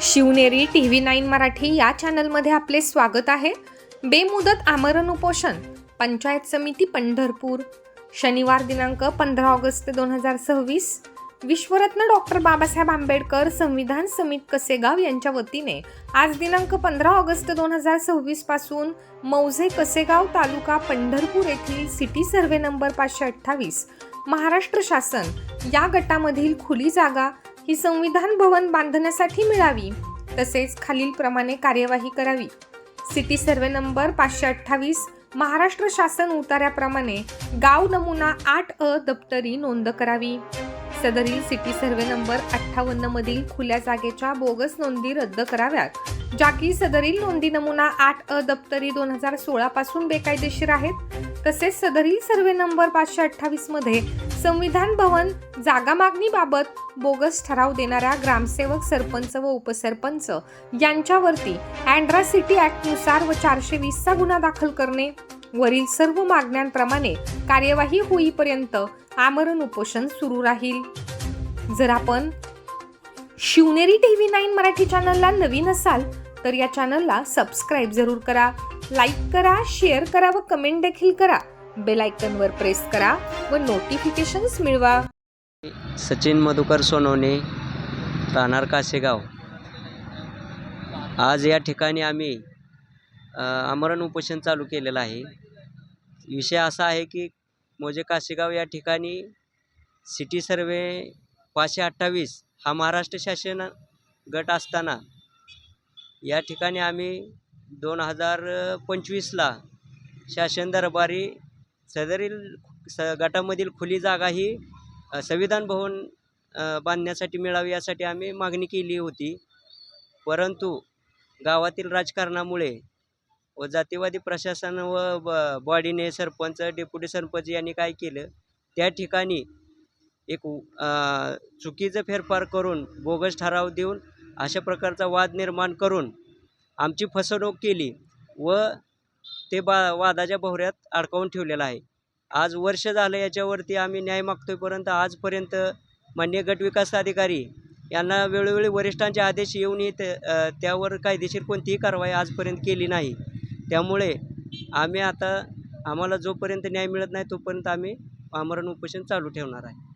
Shivneri TV9 Marathi या चॅनलमध्ये आपले स्वागत आहे। बेमुदत आमरण उपोषण पंचायत समिती पंढरपूर शनिवार दिनांक 15 ऑगस्ट 2026 विश्वरत्न डॉक्टर बाबासाहेब आंबेडकर संविधान समित कसेगाव यांच्या वतीने आज दिनांक 15 ऑगस्ट 2026 पासून मौजे कसेगाव तालुका पंढरपूर येथील सिटी सर्वे नंबर 528 महाराष्ट्र शासन या गटामधील खुली जागा ही संविधान भवन बांधण्यासाठी मिळावी, तसेच खालीलप्रमाणे कार्यवाही करावी। सिटी सर्वे नंबर 528 महाराष्ट्र शासन उतार्याप्रमाणे गाव नमुना 8 दप्तरी नोंद करावी। सदरील सिटी सर्वे नंबर 58 मधील खुल्या जागेच्या बोगस नोंदी रद्द कराव्यात, ज्या की सदरील नोंदी नमुना 8 दप्तरी 2016 पासून बेकायदेशीर आहेत। तसेच सदरील सर्वे नंबर 528 मध्ये संविधान भवन जागा मागणीबाबत बोगस ठराव देणाऱ्या ग्रामसेवक, सरपंच व उपसरपंच यांच्यावरती अँट्रॉसिटी ऍक्ट नुसार व 420 चा गुन्हा दाखल करणे, वरील सर्व मागण्यांप्रमाणे कार्यवाही होईपर्यंत आमरण उपोषण सुरू राहील। जर आपण शिवनेरी TV9 मराठी चॅनलला नवीन असाल तर या चॅनलला सबस्क्राइब जरूर करा, लाईक करा, शेअर करा व कमेंट देखील करा। बेल आयकॉनवर प्रेस करा व नोटिफिकेशन्स मिळवा। सचिन मधुकर सोनवणे, राहणार कासेगाव। आज या ठिकाणी आम्ही आमरण उपोषण चालू केलेलं आहे। विषय असा आहे की मौजे कासेगाव या ठिकाणी सिटी सर्वे 528 हा महाराष्ट्र शासन गट असताना या ठिकाणी आम्ही 2025ला शासन दरबारी सदरील गटामधील खुली जागा ही संविधान भवन बांधण्यासाठी मिळावी यासाठी आम्ही मागणी केली होती। परंतु गावातील राजकारणामुळे व जातीवादी प्रशासन व बॉडीने, सरपंच, डेप्युटी सरपंच यांनी काय केलं, त्या ठिकाणी एक चुकीचं फेरफार करून बोगस ठराव देऊन अशा प्रकारचा वाद निर्माण करून आमची फसवणूक केली व ते वादाच्या भोवऱ्यात अडकवून ठेवलेलं आहे। आज वर्ष झालं याच्यावरती आम्ही न्याय मागतोय, परंतु आजपर्यंत माननीय गटविकास अधिकारी यांना वेळोवेळी वरिष्ठांचे आदेश येऊनही त्यावर कायदेशीर कोणतीही कारवाई आजपर्यंत केली नाही। त्यामुळे आम्हाला जोपर्यंत न्याय मिळत नाही तोपर्यंत आम्ही आमरण उपोषण चालू ठेवणार आहे।